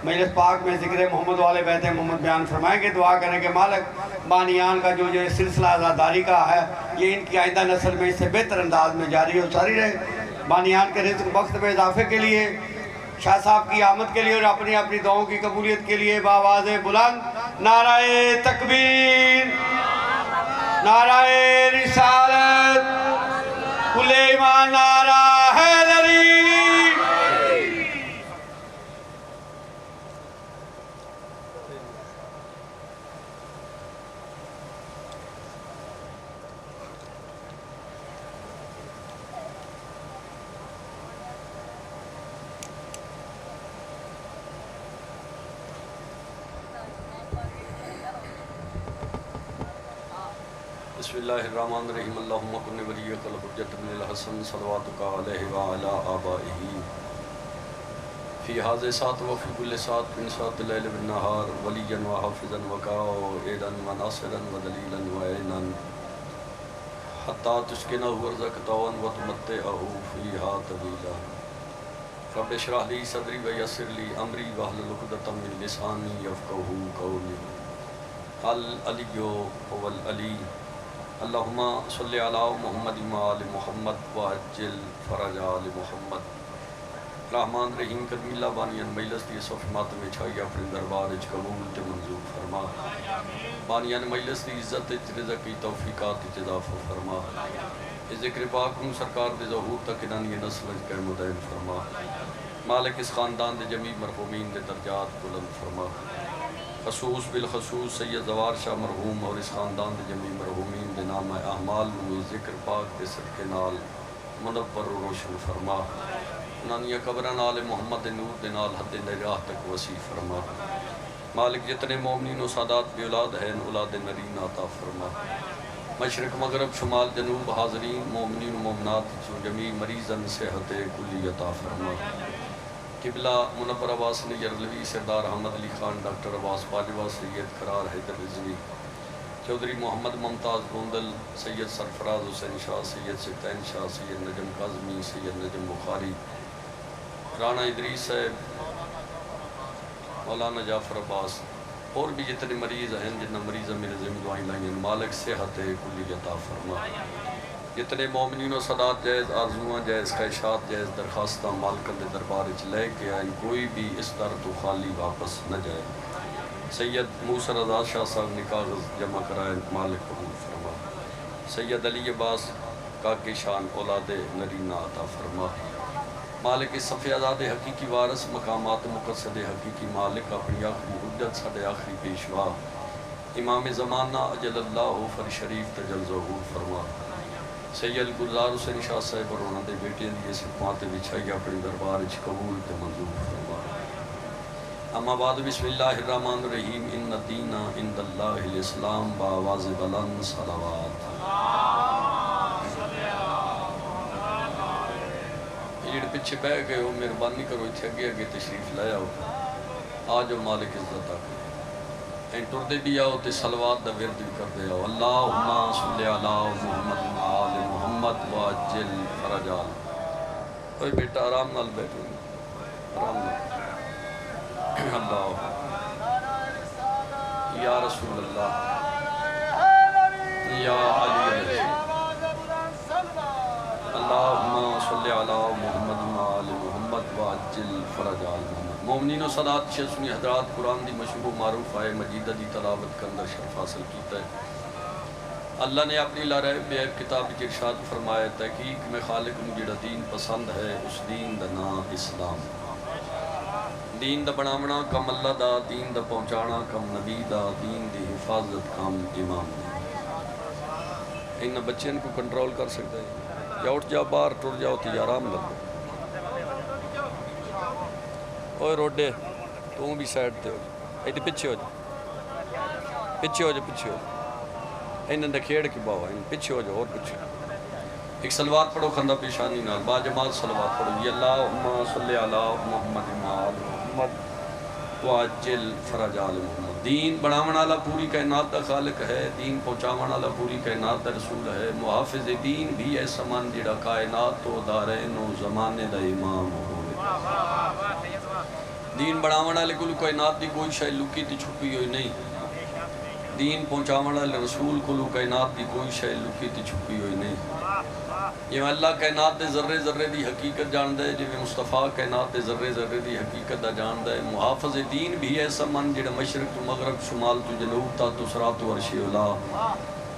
مجلس پاک میں ذکر محمد والے بیت محمد بیان فرمائیں گے. دعا کریں کہ مالک بانیان کا جو سلسلہ عزاداری کا ہے یہ ان کی آئندہ نسل میں اس سے بہتر انداز میں جاری و ساری رہے. بانیان کے رزق وقت میں اضافے کے لیے، شاہ صاحب کی آمد کے لیے اور اپنی دعاؤں کی قبولیت کے لیے بآواز بلند نعرہ تکبیر، نعرہ رسالت، کل ایمان، نعرہ حیدری. بسم اللہ الرحمن الرحیم. اللہم کن ولیک الحجۃ بن الحسن صلواتک علیہ وعلی آبائہ فی ھذا ساعۃ وفی کل ساعۃ من ساعۃ اللیل والنہار ولیا وحافظا وقائدا وناصرا ودلیلا وعینا حتی تسکنہ ارضک وتمتعہ فیہا طویلا. رب اشرح لی صدری ویسر لی امری واحلل عقدۃ من لسانی یفقہوا قولی. العلی هو العلی. اللہم صلی علی محمد وآل محمد وعجل فرج آل محمد. رحمان رحیم کرمی اللہ بانیان مجلس دی صف ماتم چھائی اپنے دربار اچ قبول تے منظور فرما. بانیان مجلس دی عزت اچ رزقی توفیقات اچ اضافہ فرما. ذکر پاک ہوں سرکار دے ظہور تک انانی نسل اچ قائم و دائم فرما. مالک اس خاندان دے جمیع مرحومین دے درجات بلند فرما. خصوص بالخصوص سید زوار شاہ مرحوم اور اس خاندان دے جمیع مرحومین دے نام اعمال میں ذکر پاک دے صدقے نال منور و روشن فرما. انہاں قبراں نال محمد نور دے نال حد نگاہ تک وسیع فرما. مالک جتنے مومنین و سادات بے اولاد ہیں اولاد نرین عطا فرما. مشرق مغرب شمال جنوب حاضرین مومنین و مومنات جو جمیع مریضاً صحت کلی عطا فرما. قبلہ منور عباس نیر رضوی، سردار احمد علی خان، ڈاکٹر عباس باجوہ، سید قرار حیدر رضوی، چودھری محمد ممتاز گوندل، سید سرفراز حسین شاہ، سید سکتین شاہ، سید نجم کاظمی، سید نجم بخاری، رانا ادریس صاحب، مولانا جعفر عباس اور بھی جتنے مریض ہیں جنہ مریض میرے ذمہ دعائیں لائیں. مالک صحت کلی عطا فرما. جتنے مومنین و صدات جائز آرزواں جائز خواہشات جائز درخواستہ مالکن دے دربار اچ لے کے آئیں، کوئی بھی اس در تو خالی واپس نہ جائے. سید موسیٰ رضا شاہ صاحب نے کاغذ جمع کرائیں، مالک قبول فرما. سید علی عباس کاکی شان اولاد نرینہ عطا فرما. مالک اس صفحہ آزاد حقیقی وارث مقامات مقصد حقیقی مالک اپنی آخری حجت ساڑھے آخری پیشوا امام زمانہ اجل اللہ فر شریف تجل ظہور فرما. سید گلزار حسین شاہ صاحب اور انہوں نے بیٹے دیئے سپاتے بچھائی اپنی دربار اچھ قبول تے منظور فرما. اما بعد بسم اللہ الرحمن الرحیم. ان الدین عند اللہ الاسلام بآواز بلند صلوات. یہ پچھے بہ گئے ہو مہربانی کرو اتھے اگے تشریف لائے ہو آج مالک عزت آگے این ٹردے بھی آؤ تے صلوات دا ورد بھی کر دے آؤ. اللہم صلی علی محمد آل محمد واجل فرجال. اوہ بیٹا آرام نال بیٹھو آرام نال. اللہ یا رسول اللہ یا علی علیہ. اللہم صلی علی محمد آل محمد واجل فرجال. مومنین و صدات شیخ حضرات قرآن دی مشہور و معروف آئے مجیدہ دی تلاوت کے اندر شرف حاصل کیتا ہے. اللہ نے اپنی لارہ بے عیب کتاب کی ارشاد فرمایا تحقیق میں خالق مجھڑا دین پسند ہے اس دین دا نا اسلام. دین دا بناونا کم اللہ دا، دین دا پہنچانا کم نبی دا، دین دی حفاظت کم امام دا. ان بچے ان کو کنٹرول کر سکتے ہیں یا اٹھ جاؤ باہر ٹر جاؤ تو آرام لگو. اوہ روڈے تو بھی سائڈ تے ہو جا ایڈی پیچھے ہو جا پیچھے ہو جا پیچھے ہو جا انہوں نے کھیڑ کی باؤ ان پیچھے ہو جا اور پیچھے. ایک صلوات پڑھو خندہ پیشانی نال با جماعت صلوات پڑھو. یہ اللہم صلی علی محمد آل محمد واجل فرج آل محمد. دین بناون والا پوری کائنات دا خالق ہے، دین پہنچاون والا پوری کائنات دا رسول ہے. محافظ دین بھی ایسا من جڑا کائنات تو دارین و زمانے دا امام ہو. دین بناون والے کول کائنات دی کوئی شے لکی تے چھپی ہوئی نہیں، دین پہنچاون والے رسول کول کائنات دی کوئی شے لکی تے چھپی ہوئی نہیں۔ یہ اللہ کائنات دے ذرے ذرے دی حقیقت جاندا ہے، جویں مصطفیٰ کائنات دے ذرے ذرے دی حقیقت دا جاندا ہے۔ محافظ دین بھی ایسا من جڑا مشرق تو مغرب، شمال تو جنوب، تا تو سرا تو عرش اولا،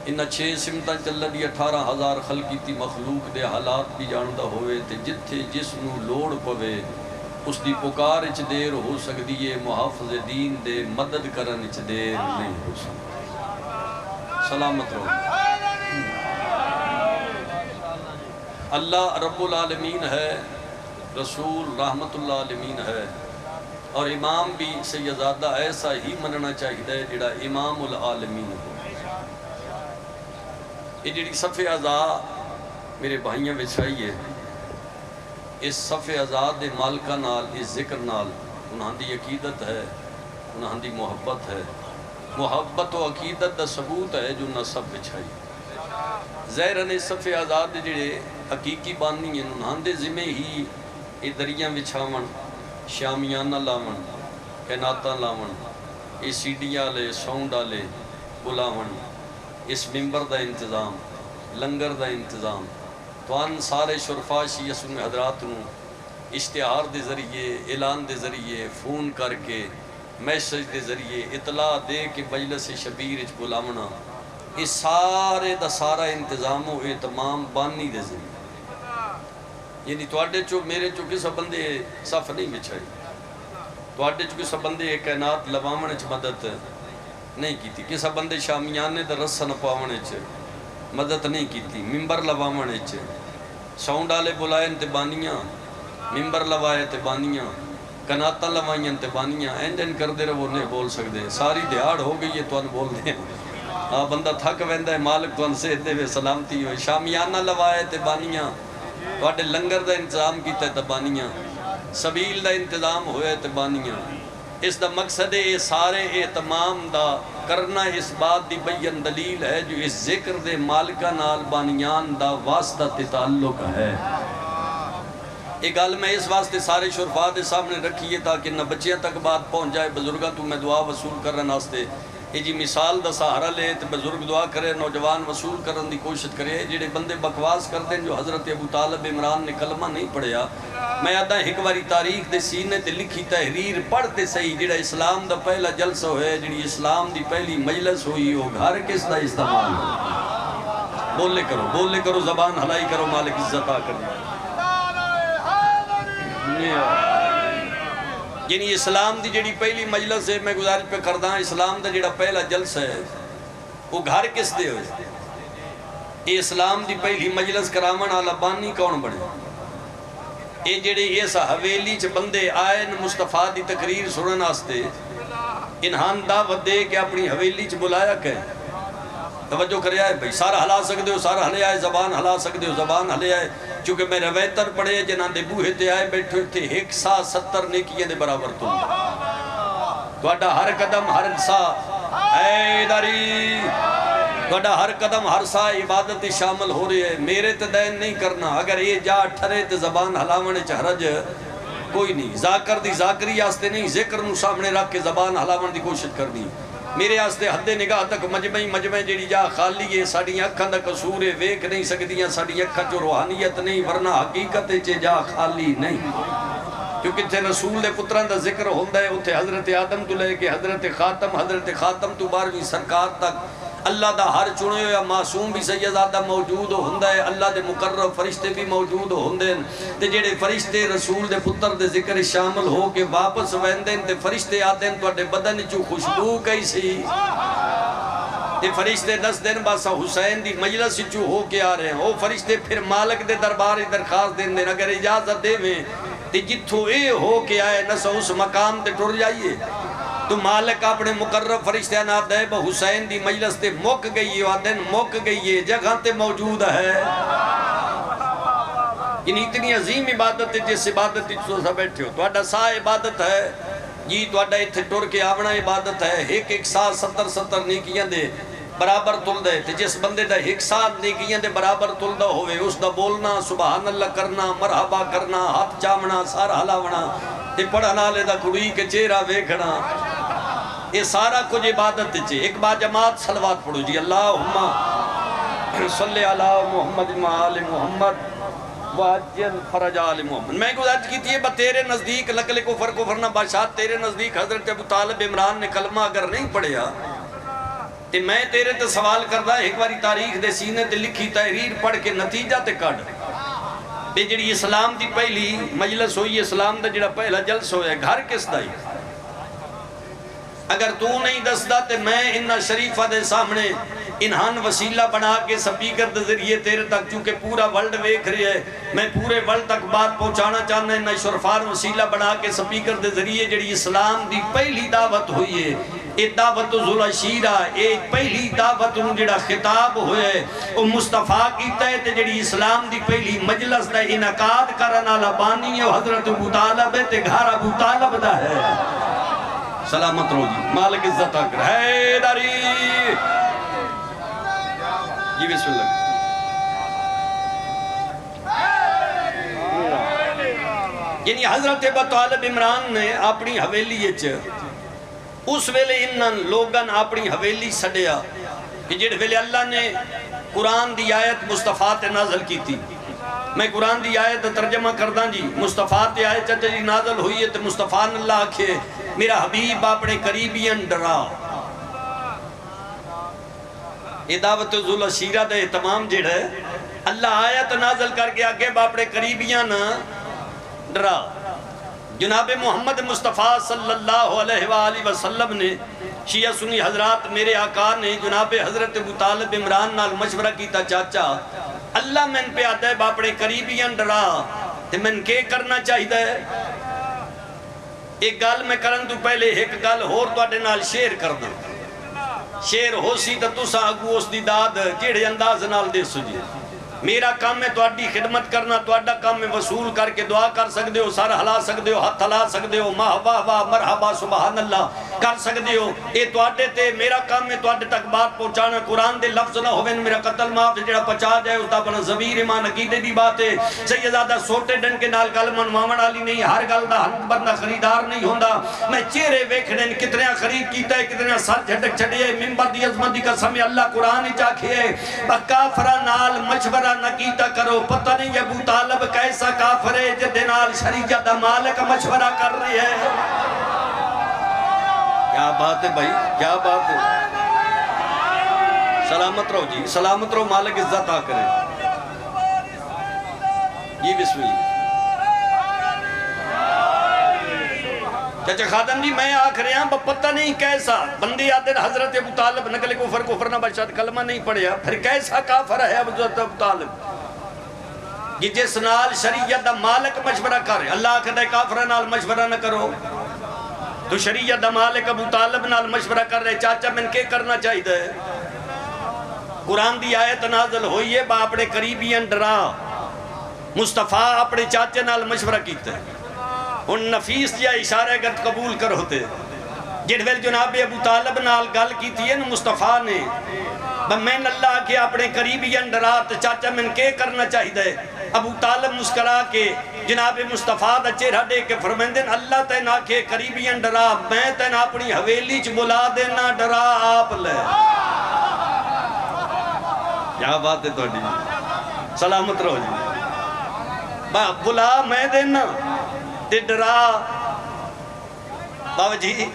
ان 6 سمتاں چل دی 18,000 خلقی تی مخلوق دے حالات بھی جاندا ہوئے، تے جتھے جس نو لوڑ پوے اس دی پکار اچ دیر ہو سکدی ہے، محافظ دین دے مدد کرن اچ دیر نہیں ہو سکتی۔ سلامت رہو۔ اللہ رب العالمین ہے، رسول رحمت اللہ عالمین ہے، اور امام بھی سیدزادہ ایسا ہی مننا چاہیے جڑا امام العالمین ہو۔ یہ جڑی صف اعضاء میرے بھائیاں وچھائی ہے، اس صف اعضاء دے مالکہ نال، اس ذکر نال انہاں دی عقیدت ہے، انہاں دی محبت ہے، محبت و عقیدت دا ثبوت ہے جو نصب وچھائی۔ ظاہراً اس صف اعضاء دے جڑے حقیقی بانی ہیں، انہاں دے ذمہ ہی یہ دریاں وچھاون، شامیانہ لاون، کائناتاں لاون، یہ سیڈیاں لے ساؤنڈ والے بلاون، اس ممبر دا انتظام، لنگر دا انتظام، توان سارے شرفا شیعہ سنی حضرات نو اشتہار دے ذریعے، اعلان دے ذریعے، فون کر کے، میسج دے ذریعے اطلاع دے کہ مجلس شبیر اچ بلاونا، اس سارے دا سارا انتظام و اہتمام بانی دے ذریعے، یعنی توڑے چو میرے چو کسا بندے صف نہیں بچھائی، توڑے چو کسا بندے کائنات لواون اچ مدد نہیں کیتی، کسا بندے شامیانے دا رسن پاون اچ مدد نہیں کیتی، ممبر لواون اچ ساؤنڈ والے بلائے انتبانیاں، ممبر لوائے انتبانیاں، کناتاں لوائیں انتبانیاں، این کر دے رہے وہ نہیں بول سکتے، ساری دیہاڑ ہو گئی ہے تو ان بول دیں، بندہ تھک ویندہ ہے، مالک تو ان سے دے وے سلامتی ہوئے، شامیانہ لوائے انتبانیاں، توڑے لنگر دا انتظام کیتا ہے تبانیاں، سبیل دا انتظام ہوئے تبانیاں۔ اس دا مقصد ہے سارے اہتمام دا کرنا، اس بات دی بیان دلیل ہے جو اس ذکر دے مالکہ نال بانیان دا واسطہ تے تعلق ہے۔ ایک گل میں اس واسطے سارے شرفا دے سامنے رکھیے تاکہ نہ بچیاں تک بات پہنچ جائے، بزرگاں تو میں دعا وصول کرن واسطے یہ جی مثال دا سہارا لے تو بزرگ دعا کرے، نوجوان وصول کرن دی کوشش کرے۔ جڑے بندے بکواس کرتے ہیں جو حضرت ابو طالب عمران نے کلمہ نہیں پڑھیا، میں آدھا ایک باری تاریخ دے سینے تے لکھی تحریر پڑھتے صحیح، جڑا اسلام دا پہلا جلسہ ہوئے، جڑی اسلام دی پہلی مجلس ہوئی ہو، گھر کس دا استعمال ہو؟ بولے کرو، زبان ہلائی کرو، مالک عزت آ کر یعنی اسلام دی جڑی پہلی مجلس ہے، میں گزارش پہ کردہ ہاں، اسلام دا جڑا پہلا جلسہ ہے وہ گھر کس دے ہوئے؟ یہ اسلام دی پہلی مجلس کرامن آلہ بانی کون بڑھے؟ یہ جڑے ایسا حویلی چھ بندے آئے مصطفیٰ دی تقریر سنن آستے، انہان دعوت دے کہ اپنی حویلی چھ بلایا کہیں، توجہ کرے آئے بھائی، سارا ہلا سکتے ہو، سارا ہلے آئے، زبان ہلا سکتے ہو، زبان ہلے آئے، چونکہ میں رویتر پڑھے جنہاں دے بوہے تے آئے بیٹھے تھے 170 نیکیاں دے برابر تم توڑا ہر قدم ہر سا اے داری توڑا ہر قدم ہر سا عبادت شامل ہو رہی ہے، میرے تے دین نہیں کرنا، اگر یہ جا ٹھرے تے زبان ہلاونے چہرج کوئی نہیں، ذاکر دی ذاکری آستے نہیں، ذکر نو سامنے رکھ کے زبان ہلاون دی کوشش کرنی، میرے آستے حد نگاہ تک مجمع جیڑی جا خالی ہے، ساڑی اکھاں دا قصور ہے، ویک نہیں سکدیاں، ساڑی اکھاں جو روحانیت نہیں، ورنہ حقیقت چے جا خالی نہیں، کیونکہ تے رسول دے پتران دا ذکر ہوندہ ہے، اتھے حضرت آدم تو لے کے حضرت خاتم تو 12ویں سرکار تک اللہ دا ہر چنے ہویا معصوم بھی سیدزادہ موجود ہوندہ ہے، اللہ دے مقرب فرشتے بھی موجود ہوندے ہیں، تے جڑے فرشتے رسول دے پتر دے ذکر شامل ہو کے واپس ویندیں تے فرشتے آتے ہیں تو اڈے بدن چو خوشبو کئی سی، تے فرشتے 10 دن باسا حسین دی مجلس چو ہو کے آ رہے ہیں، وہ فرشتے پھر مالک دے درباری درخواست دیں دیں، اگر اجازت دے میں تے جتھو اے ہو کے آئے نسا اس مقام تے ٹر جائیے، تو مالک اپنے مقرب فرشتہ نہ دے با حسین دی مجلس تے موک گئی ہے، دن موک گئی ہے، جگہ تے موجود ہے، یعنی اتنی عظیم عبادت ہے جس عبادت تو سا بیٹھے ہو، تو اڈا سا عبادت ہے، جی تو اڈا اتھے ٹور کے آونا عبادت ہے، ایک سال 70 نیکیاں دے برابر تل دے، تے جس بندے دا 1 سال نیکیاں دے برابر تل دا ہوئے، اس دا بولنا، سبحان اللہ کرنا، مرحبا کرنا، ہاتھ چامنا، سار ہلاونا، تے پڑھن والے دا کڑی کے چہرہ ویکھنا یہ سارا کچھ عبادت چے ایک بار جماعت صلوات پڑھو جی اللہم صلی علی محمد آل محمد واجل فرج آل محمد میں گزارش کی تھی تیرے نزدیک لکل کفر نہ بادشاہ تیرے نزدیک حضرت ابو طالب عمران نے کلمہ اگر نہیں پڑھیا تے میں تیرے تے سوال کردہ ایک باری تاریخ دے سینے تے لکھی تحریر پڑھ کے نتیجہ تے کڑ بے جڑی اسلام دی پہلی مجلس ہوئی اسلام دا جڑا پہلا جلس ہویا گھر کس دائی اگر تو نہیں دستا تے میں انہا شریفہ دے سامنے انہان وسیلہ بنا کے سپیکر دے ذریعے تیرے تک چونکہ پورا ورلڈ ویکھ رہی ہے میں پورے ورلڈ تک بات پہنچانا چاہنا انہا شرفار وسیلہ بنا کے سپیکر دے ذریعے جڑی اسلام دی پہلی دعوت ہوئی ہے اے دعوت ذوالعشیرہ اے پہلی دعوت جڑا خطاب ہوئے او مصطفیٰ کیتا ہے تے جڑی اسلام دی پہلی مجلس دا انعقاد کرنا لبانی ہے حضرت ابو طالب ہے تے گھر ابو طالب دا ہے سلامت رو جی مالک عزت آکر ہے داری جی بسم اللہ یعنی حضرت ابو طالب عمران نے اپنی حویلی اس ویلے انہاں لوگاں اپنی حویلی سڑیا کہ جڑ ویلے اللہ نے قرآن دی آیت مصطفیٰ تے نازل کی تھی میں قرآن دی آیت ترجمہ کردہ جی مصطفیٰ تے آیت جی نازل ہوئی ہے تے مصطفیٰ نے اللہ آکھے میرا حبیب اپنے قریبین ڈرا یہ دعوت ذوالعشیرہ دے تمام جڑ ہے اللہ آیت نازل کر کے آگے اپنے قریبین ڈرا جناب محمد مصطفیٰ صلی اللہ علیہ وآلہ وسلم نے شیعہ سنی حضرات میرے آقا نے جناب حضرت ابو طالب عمران نال مشورہ کیتا چاچا اللہ میں ان پہ آتا ہے باپڑے قریبیاں ڈرا تے میں کے کرنا چاہی دے ایک گال میں کرن تو پہلے ایک گال ہور تو اڈے نال شیر کر دو شیر ہو سی تو تسا اگو اس دی داد جیڑے انداز نال دے سجی میرا کام ہے تو اڈی خدمت کرنا تو اڈا کام میں وصول کر کے دعا کر سکتے ہو سر ہلا سکتے ہو ہاتھ ہلا سکتے ہو ماہبا واہ مرحبا سبحان اللہ کر سکتے ہو اے تو اڈے تے میرا کام ہے تو اڈے تک بات پہنچانا قرآن دے لفظ نہ ہوئے میرا قتل معاف جڑا پچا جائے اس دا بنا ضمیر ایمان عقیدے دی بات ہے سیدادہ سوٹے ڈن کے نال کلمن مامن علی نہیں ہر گل دا ہن بندہ خریدار نہیں ہوندا میں چہرے ویکھنے کتنے خرید کیتا ہے کتنے سر جھٹک چھڑیے منبر دی عظمت دی قسم اللہ قرآن چاکھے کافرہ نال مشورہ نہ کیتا کرو پتہ نہیں ابو طالب کیسا کافر ہے جدے نال شریعت دا مالک مشورہ کر رہی ہے کیا بات ہے بھائی کیا بات ہے سلامت رہو جی سلامت رہو مالک عزت آ کرے جی بسم اللہ چچا خادم جی میں آکھ رہے ہیں پتہ نہیں کیسا بندی آتے حضرت ابو طالب نکل کفر نہ بشاد کلمہ نہیں پڑھیا پھر کیسا کافر ہے ابو طالب یہ جس نال شریعت دا مالک مشورہ کرے اللہ کہتا ہے کافر نال مشورہ نہ کرو تو شریعت دا مالک ابو طالب نال مشورہ کر رہے چاچا من کے کرنا چاہی دے قرآن دی آیت نازل ہوئی ہے با اپنے قریبین ڈرا مصطفیٰ اپنے چاچے نال مشورہ کیتے ہیں ان نفیس یا اشارہ گرد قبول کر ہوتے جنویل جناب ابو طالب نال گل کی تھی ہے مصطفیٰ نے میں اللہ کے اپنے قریبی اندرات چاچا من کے کرنا چاہی دے ابو طالب مسکرا کے جناب مصطفیٰ دا چہرہ دے کے فرمیندن اللہ تینا کے قریبی اندرا میں تینا اپنی حویلی چ بلا دینا ڈرا آپ لے کیا بات ہے تو جی سلامت رہو جی بلا میں دینا تے ڈرا بابا جی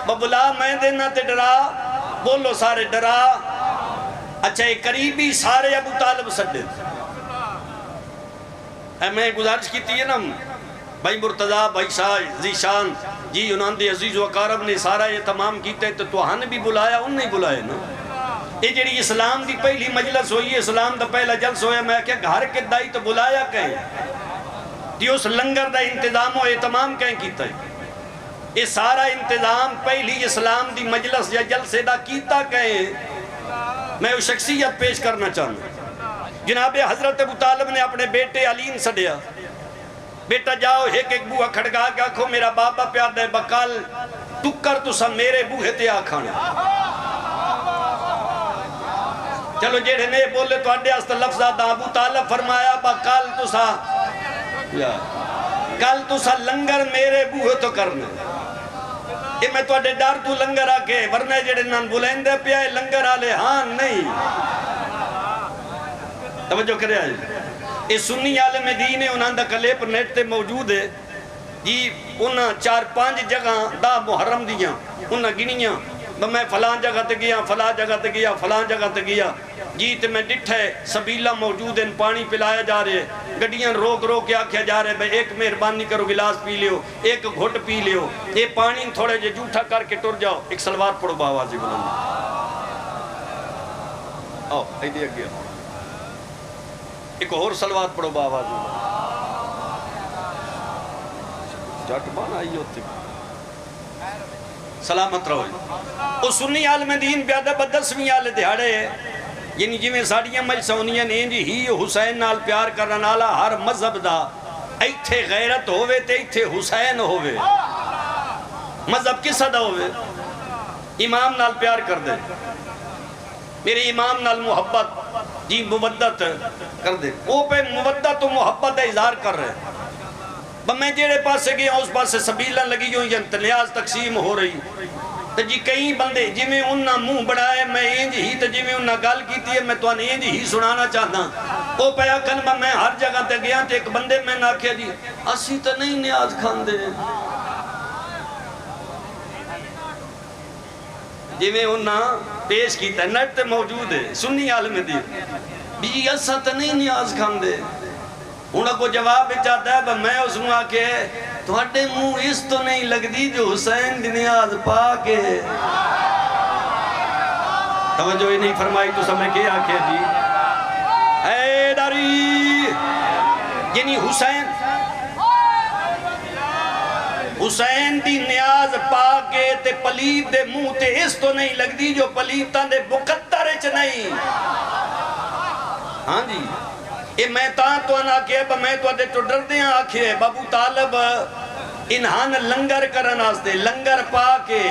بلا میں دینا تے ڈرا بولو سارے ڈرا اچھا ایک قریبی سارے ابو طالب سڈے میں گزارش کی تھی ہے نا بھائی مرتضیٰ بھائی شاہ زیشان جی انہوں نے عزیز و اقارب نے سارا یہ تمام کیتے تو ہن بھی بلایا ان نہیں بلائے نا یہ جڑی اسلام دی پہلی مجلس ہوئی اسلام دا پہلا جلس ہویا میں کیا گھر کے دائی تو بلایا کہیں دی اس لنگر دا انتظام و اہتمام کہیں کیتا ہے یہ سارا انتظام پہلی اسلام دی مجلس یا جلسے دا کیتا کہیں میں وہ شخصیت پیش کرنا چاہوں جناب حضرت ابو طالب نے اپنے بیٹے علیم سڑیا بیٹا جاؤ ایک ایک بوہ کھڑگا کے آکھو میرا بابا پیاد ہے بکال ٹکر تو سا میرے بوہے تے آکھانا چلو جیڑے نے بولے تو اڈے ہستا لفظ آدھا ابو طالب فرمایا بکال تو سا کل تسا لنگر میرے بوہے تو کرنے یہ میں تو ڈر تو لنگر آکے ورنہ جڑے نان بلائندے پیا لنگر آلے ہاں نہیں توجہ کرے آئے یہ سنی عالم دین ہے انہاں دا کلیپ نیٹ تے موجود ہے جی انہاں 4-5 جگہ دا محرم دیاں انہاں گنیاں میں فلان جگہ تے گیا فلان جگہ تے گیا فلان جگہ تے گیا جی تے میں ڈٹھے سبیلہ موجود ہیں پانی پلایا جا رہے گڈیاں روک روک کے آکھیا جا رہے بھئی ایک مہربانی کرو گلاس پی لیو ایک گھٹ پی لیو یہ پانی تھوڑے جے جھوٹا کر کے ٹر جاؤ ایک سلوات پڑھو باوازی بلند آؤ ایدی اگیا ایک اور سلوات پڑھو باوازی جٹ بان آئی ہوتی سلامت رہو او سنی عالم دین بیادہ بدسویں آلے دہاڑے یعنی جی میں ساڑیاں مجسونیاں جی ہی حسین نال پیار کرنا نالا ہر مذہب دا ایتھے غیرت ہوئے تے ایتھے حسین ہوئے مذہب کس دا ہوئے امام نال پیار کر دے میرے امام نال محبت جی مودت کر دے وہ پہ مودت و محبت اظہار کر رہے میں جیڑے پاسے گیا اس پاسے سبیلہ لگی ہوں یا تلیاز تقسیم ہو رہی تو جی کئی بندے جی میں انہا منہ بڑھائے میں اینج ہی تو جی میں انہا گال کیتی ہے میں تو اینج ہی سنانا چاہتا ہوں وہ پیا کلمہ میں ہر جگہ تے گیا تو ایک بندے میں نہ کیا جی اسی تو نہیں نیاز کھان دے جی میں انہا پیش کیتا ہے نیٹ تے موجود ہے سنی عالم دی بھی اسا تو نہیں نیاز کھان دے انہوں کو جواب چاہتا ہے میں اس میں آکے تھوڑے منہ اس تو نہیں لگ دی جو حسین دی نیاز پاکے توجہ ہی نہیں فرمائی تو سمجھ کے آکے جی اے داری یعنی حسین دی نیاز پاکے تے پلیت دے منہ تے اس تو نہیں لگ دی جو پلیتاں دے بکتر اچ نہیں ہاں جی یہ میں تاں تو انہا کیا میں تو آدھے تو ڈر دیاں آکھے بابو طالب انہان لنگر کرن آستے لنگر پا کے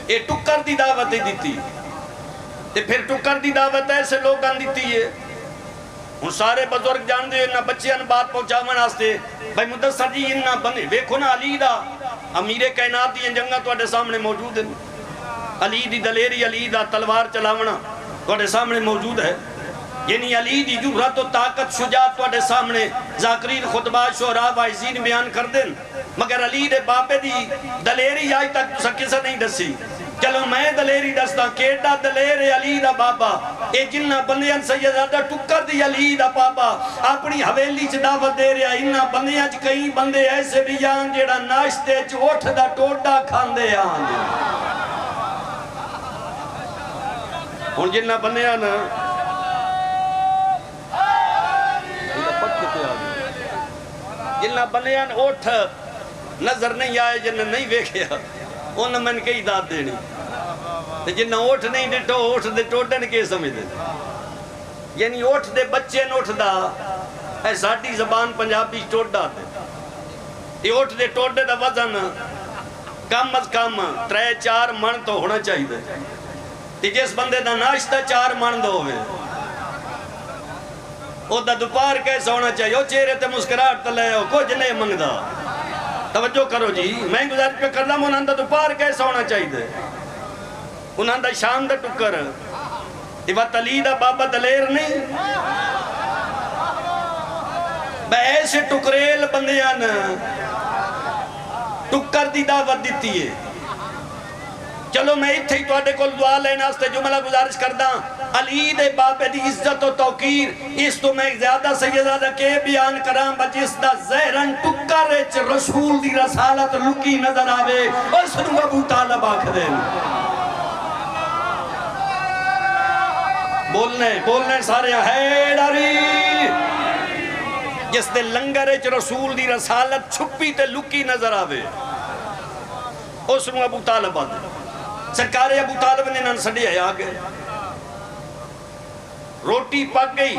یہ ٹکر دی دعوت دیتی تے پھر ٹکر دی دعوت ایسے لوگ آن دیتی ہے ان سارے بزرگ جان دے انہا بچے ان بات پہنچا من آستے بھائی مدثر جی انہا بنے ویکھو نا علی دا امیر کائنات دی جنگہ تو آدھے سامنے موجود ہے علی دی دلیری علی دا تلوار چلاونا تو آدھے سامنے موجود ہے یعنی علی دی جرات و طاقت شجاعت تو آدھے سامنے ذاکرین خطبہ شعراء وائزین بیان کر دیں مگر علی دے باپے دی دلیری آئی تک تو سکسا نہیں دسی چلو میں دلیری دستا کیٹا دلیر علی دا بابا اے جنہ بندیاں سیدادہ ٹکر دی علی دا بابا اپنی حویلی چھ دعوت دے رہا انہا بندیاں چھ کئی بندے ایسے بھی جان جیڑا ناشتے چھ اٹھ دا ٹوٹا کھان دے آن دے ان جنہ بندیاں نا جنہ بندیاں اٹھ نظر نہیں آئے جنہ نہیں ویکھیا انہوں میں نے کئی داد دینی جنہ اٹھ نہیں ڈٹو اٹھ دے ٹوٹن کے سمجھ دے یعنی اٹھ دے بچے اٹھ دا اے ساٹھی زبان پنجابی ٹوٹ دا دے یہ اٹھ دے ٹوٹے دا وزن کم از کم 3-4 من تو ہونا چاہیے دے جس بندے دا ناشتہ 4 من دو ہوئے او دا دوپار کیسا ہونا چاہیے او چہرے تے مسکراہٹ تے لے ہو کچھ نہیں منگدا توجہ کرو جی میں گزارش پہ کرنا انہاں دا دوپار کیسا ہونا چاہیے انہاں دا شام دا ٹکر دیوات علی دا بابا دلیر نہیں بے ایسے ٹکریل بندیاں ٹکر دی دعوت دیتی ہے چلو میں اتھے ہی توڑے کو دعا لینا اس تے جملہ گزارش کردہ علی دے باپے دی عزت و توقیر اس تو میں زیادہ سیدادہ کے بیان کرام بچیس دا زہرن ٹکر اچ رسول دی رسالت لکی نظر آوے اور سنو ابو طالب آکھ دے بولنے سارے ہے ڈاری جس دے لنگر اچ رسول دی رسالت چھپی تے لکی نظر آوے اور سنو ابو طالب آکھ دے سرکار ابو طالب نے نن سڑی ہے آگے روٹی پک گئی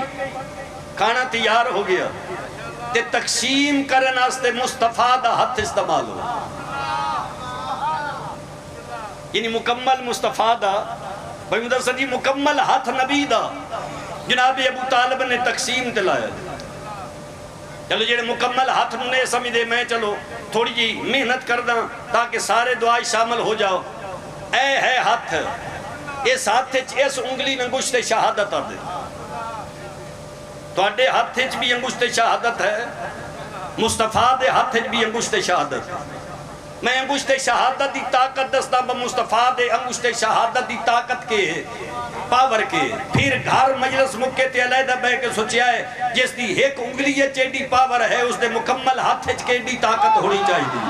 کھانا تیار ہو گیا تے تقسیم کرن آستے مصطفیٰ دا ہاتھ استعمال ہو یعنی مکمل مصطفیٰ دا بھائی مدرسہ جی مکمل ہاتھ نبی دا جناب ابو طالب نے تقسیم دلایا چلو جڑے مکمل ہاتھ نو نہیں سمجھے میں چلو تھوڑی جی محنت کر داں تاکہ سارے دعائی شامل ہو جاؤ. اے ہے ہاتھ، اس ہاتھ اس انگلی انگشت شہادت آدھے. تو اڈے ہاتھ بھی انگشت شہادت ہے، مصطفیٰ دے ہاتھ بھی انگشت شہادت. میں انگشت شہادت دی طاقت دستا با مصطفیٰ دے انگشت شہادت دی طاقت کے پاور کے. پھر گھر مجلس مکے تے علیحدہ بے کے سوچیا ہے جس دی ایک انگلی چیڈی پاور ہے اس دے مکمل ہاتھ کے دی طاقت ہونی چاہیے.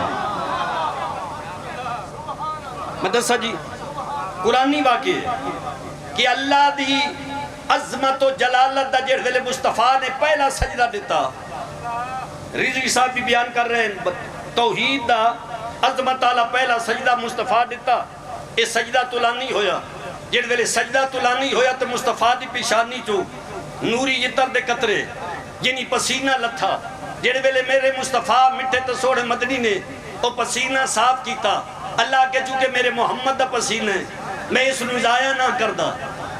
میں دسا جی قرآنی واقعے کہ اللہ دی عظمت و جلالت دا جڑ ویلے مصطفیٰ نے پہلا سجدہ دیتا. رضوی صاحب بھی بیان کر رہے ہیں توحید دا عظمت تعالیٰ پہلا سجدہ مصطفیٰ دیتا. یہ سجدہ طولانی ہویا. جڑ ویلے سجدہ طولانی ہویا تو مصطفیٰ دی پیشانی چو نوری یتر دے قطرے جنی پسینہ لتھا. جڑ ویلے میرے مصطفیٰ مٹھے تو سوڑے مدنی نے وہ پسینہ صاف کیتا. اللہ کے چونکہ میرے محمد دا پسینہ ہے میں اس نو ضائع نہ کردہ،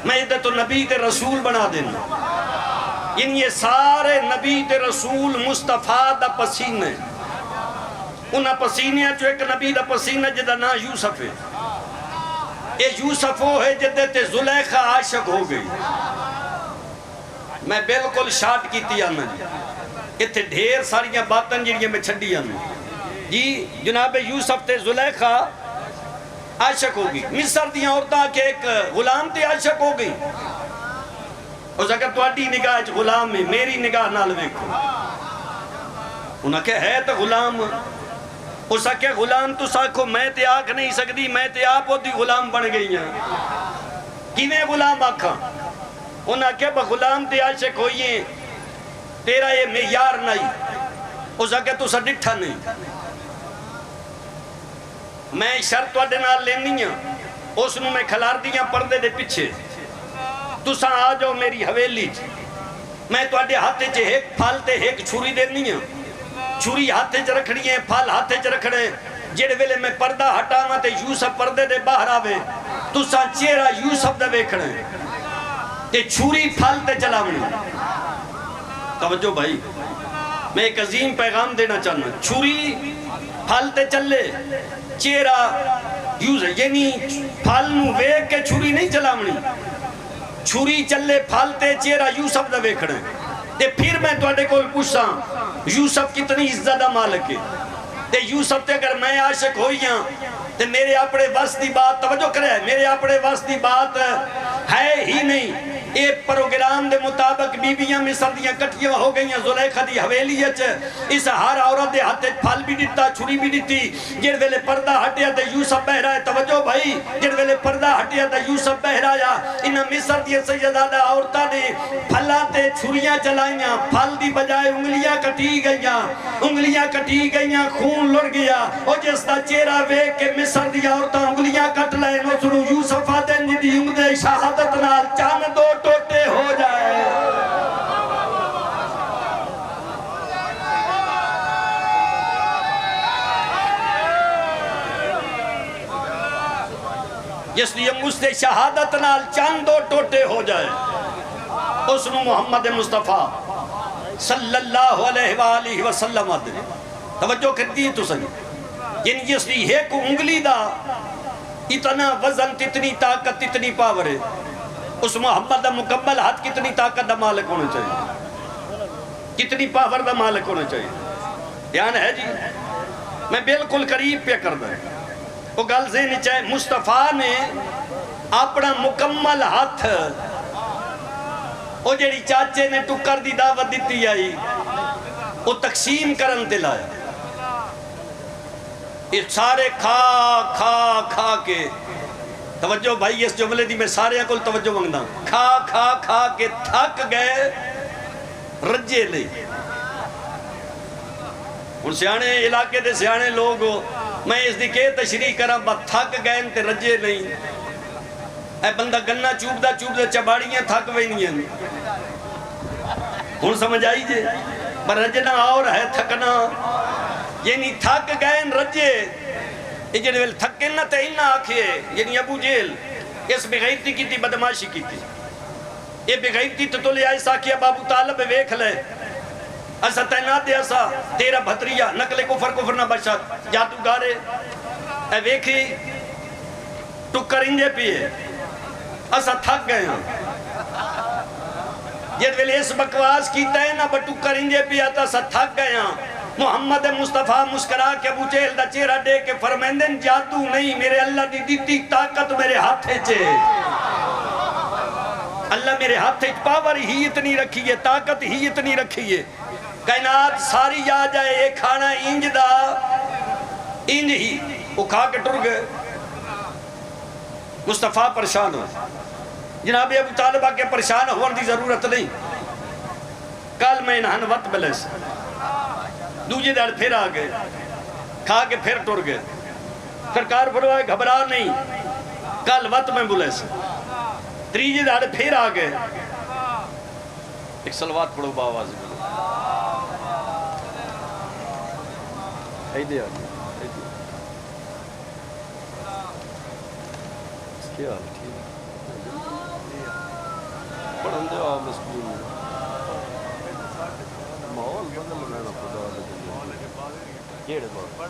میں ادھے تو نبی تے رسول بنا دینا. یہ سارے نبی تے رسول مصطفیٰ دا پسینہ ہے. انہاں پسینہ جو ایک نبی دا پسینہ جدہ نا یوسف ہے. اے یوسف ہو ہے جدہ تے زلیخہ عاشق ہو گئی. میں بالکل شارٹ کی تھی آنا جی اتھے ڈھیر ساریاں باتیں جنہیں میں چھڑی آنا جی. جناب یوسف تے زلیخہ عاشق ہو گئی. مصر دیاں عورتاں کے ایک غلام تے عاشق ہو گئی. اس اگر تواڈی نگاہ غلام میں میری نگاہ نال ویکھو. انہاں کہ ہے تو غلام. اس اگر غلام تو ساکھو میں تے آکھ نہیں سکتی، میں تے آپ ہوتی غلام بن گئی ہیں. کیویں غلام آکھاں؟ انہاں کہ غلام تے عاشق ہوئیے تیرا یہ معیار نہیں. اس اگر تو سا ڈٹھا نہیں. میں شرط وڈے نال لینی ہوں اس نو میں کھلار دیاں پردے دے پیچھے. تساں آ جاؤ میری حویلی میں تو اڈے ہاتھے چے ایک پھال تے ایک چھری دینی ہوں. چھری ہاتھے چ رکھڑی ہے، پھال ہاتھے چ رکھڑے. جڑے ویلے میں پردہ ہٹاواں تے یوسف پردے دے باہر آوے تساں چہرہ یوسف دا ویکھنا تے چھری پھال تے چلاونی. توجہ بھائی میں ایک عظیم پیغام دینا چاہنا. چھری پھال تے چلے چہرہ یوسف یعنی پھال نو ویکھ کے چھری نہیں چلاونی. چھری چلے پھالتے چہرہ یوسف دا ویکھنا. تے پھر میں تواڈے کول پوچھاں یوسف کتنی عزت دا مالک ہے. تے یوسف تے اگر میں عاشق ہوئیاں تے میرے اپنے وس دی بات توجہ کرے میرے اپنے وس دی بات ہے ہی نہیں. اے پروگرام دے مطابق بیویاں مصر دیاں کٹیاں ہو گئیاں. زلیخہ دی حویلی اچ اس ہر عورت دے ہاتھ پھل بھی دیتا چھری بھی دیتی. جڑ ویلے پردہ ہٹیا تے یوسف بہرا ہے. توجہ بھائی جڑ ویلے پردہ ہٹیا تے یوسف بہرا یا انہاں مصر دی سیدہ عورتاں نے پھلاں تے چھریاں چلائیاں. پھل دی بجائے انگلیاں کٹی گئیاں. انگلیاں کٹی گئیاں خون لڑ گیا. او جس دا چہرہ ویکھ کے مصر دی عورتاں انگلیاں کٹ لائیں. اس نو یوسف آدن دی انگلی شہادت نال چاند دو ٹوٹے ہو جائے. جس لیے مجھ شہادت نال چند دو ٹوٹے ہو جائے اس نو محمد مصطفیٰ صلی اللہ علیہ وآلہ وسلم آدھے. توجہ کرتی ہے تو سنی یعنی جس لیے ایک انگلی دا اتنا وزن اتنی طاقت اتنی پاور ہے. اس محمد دا مکمل ہاتھ کتنی طاقت دا مالک ہونا چاہیے، کتنی پاور دا مالک ہونا چاہیے. دھیان ہے جی میں بالکل قریب پہ کر دیں. وہ گل ذہن چاہے مصطفیٰ نے اپنا مکمل ہاتھ وہ جڑی چاچے نے ٹکر دی دعوت دیتی آئی وہ تقسیم کرن تے لایا. یہ سارے کھا کھا کھا کے توجہ بھائی اس جملے دی میں سارے کول توجہ منگدا کھا کھا کھا کے تھک گئے رجے لئی. ہن سیانے علاقے دے سیانے لوگ میں اس دی کہ تشریح کراں با تھک گئے تے رجے نہیں. اے بندہ گنا چوب دا چباڑیاں تھک وینیاں. ہن سمجھ آئی جے پر رجنا اور ہے تھکنا یعنی تھک گئے رجے. یہ جنہیں ویل تھکے نہ تے انہا آکھے یعنی ابو جیل اس بغیرتی کی تھی بدماشی کی تھی. یہ بغیرتی تو لے آئے ساکھیا بابو طالب ویکھ لے اسا تعینات دے اسا تیرا بھتریا نقل کفر نہ بشد جادوگارے اے ویکھی ٹکر انجے پیے اسا تھک گئے ہیں جد ویلے اس بکواس کیتا ہے نا بٹکر انجے پیے اسا تھک گئے ہیں محمد مصطفیٰ مسکرا کے ابو جہل دا چہرہ دے کے فرمیندن جادو نہیں میرے اللہ دی دیتی طاقت میرے ہاتھے چے اللہ میرے ہاتھے پاور ہی اتنی رکھی ہے طاقت ہی اتنی رکھی ہے کائنات ساری آ جائے ایک کھانا انج دا انج ہی وہ کھا کے ٹر گئے مصطفیٰ پریشان ہو جناب ابو طالبہ کے پریشان ہونے دی ضرورت نہیں کل میں انہاں وقت بلیس دوجہ دار پھر آ گئے کھا کے پھر ٹر گئے سرکار فرمائے گھبرا نہیں کل وقت میں بلیس تریجہ دار پھر آ گئے ایک صلوات پڑھو باوازی بلو ایدے آگے کیا حال ٹھیک پڑھن دے آ مسکول میں ماحول بدل میں نہ خدا لگے کیڑے بار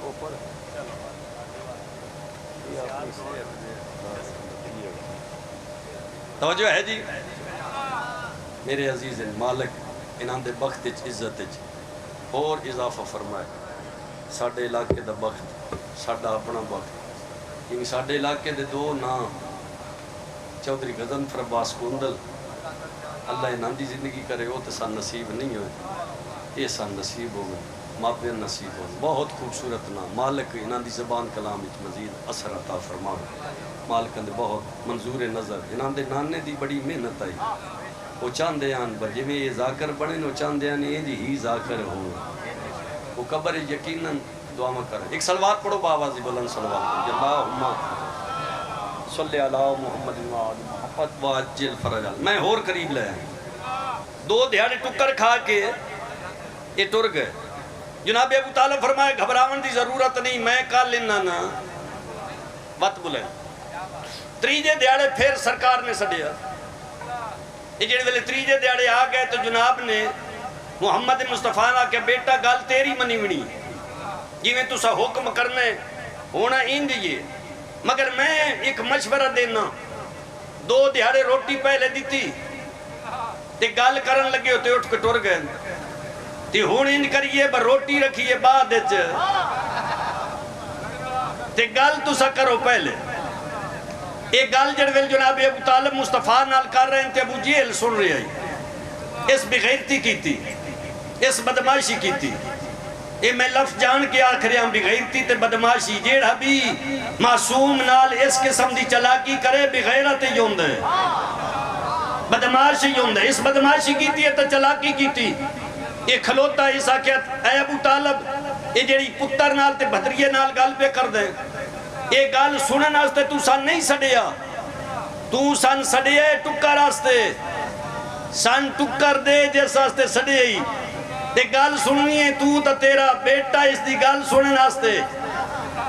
او پڑھ توجہ ہے جی میرے عزیز مالک انہاں دے بخت عزت اور اضافہ فرمائے ساڑھے علاقے دا بخت ساڑھا اپنا بخت یعنی ساڑھے علاقے دے دو نام چودھری غضنفر عباس کندل اللہ انہاں دی زندگی کرے ہو تو سان نصیب نہیں ہوئے یہ سان نصیب ہو گئے ماپین نصیب ہو بہت خوبصورت نام مالک انہاں دی زبان کلام اچ مزید اثر عطا فرما مالکن دے بہت منظور نظر انہاں دے نانے دی بڑی محنت آئی وہ چاندے آن بجے میں یہ ذاکر پڑھیں وہ چاندے آن یہ جی ہی ذاکر ہو وہ قبر یقیناً دعا میں کریں ایک صلوات پڑھو باوازی بلند صلوات اللہم صلی اللہ محمد محمد واجل فرج میں اور قریب لے آئیں دو دیہاڑے ٹکر کھا کے یہ ٹر گئے جناب ابو طالب فرمائے گھبراون دی ضرورت نہیں میں کال لینا نا وقت بلے تریجے دیہاڑے پھر سرکار نے سڑیا یہ جڑے ویلے تریجے دیہاڑے آ گئے تو جناب نے محمد مصطفیٰ نے کہ بیٹا گال تیری منی ونی جی میں تسا حکم کرنے ہونا انج یہ مگر میں ایک مشورہ دینا دو دیہاڑے روٹی پہلے دیتی تے گال کرن لگے ہوتے اٹھ کے ٹر گئے تے ہون انج کریے با روٹی رکھیے بعد اچ تے گال تسا کرو پہلے ایک گال جڑویل جناب ابو طالب مصطفیٰ نال کر رہے ہیں تے ابو جہل سن رہے ہیں اس بغیرتی کی تھی اس بدماشی کی تھی اے میں لفظ جان کے آخری ہم بغیرتی تے بدماشی جیڑا بھی معصوم نال اس قسم دی چلاکی کرے بغیرت یوند ہے بدماشی یوند ہے اس بدماشی کی تھی تو چلاکی کی تھی یہ کھلوتا ایسا کہ اے ابو طالب یہ جیڑی پتر نال تے بھدریے نال گال پہ کر دیں یہ گال سنن آستے تو سن نہیں سڑیا تو سن سڑیا ٹکر آستے سن ٹکر دے جیسا آستے سڑیا ہی تے گال سننی ہے تو تا تیرا بیٹا اس دی گال سنن آستے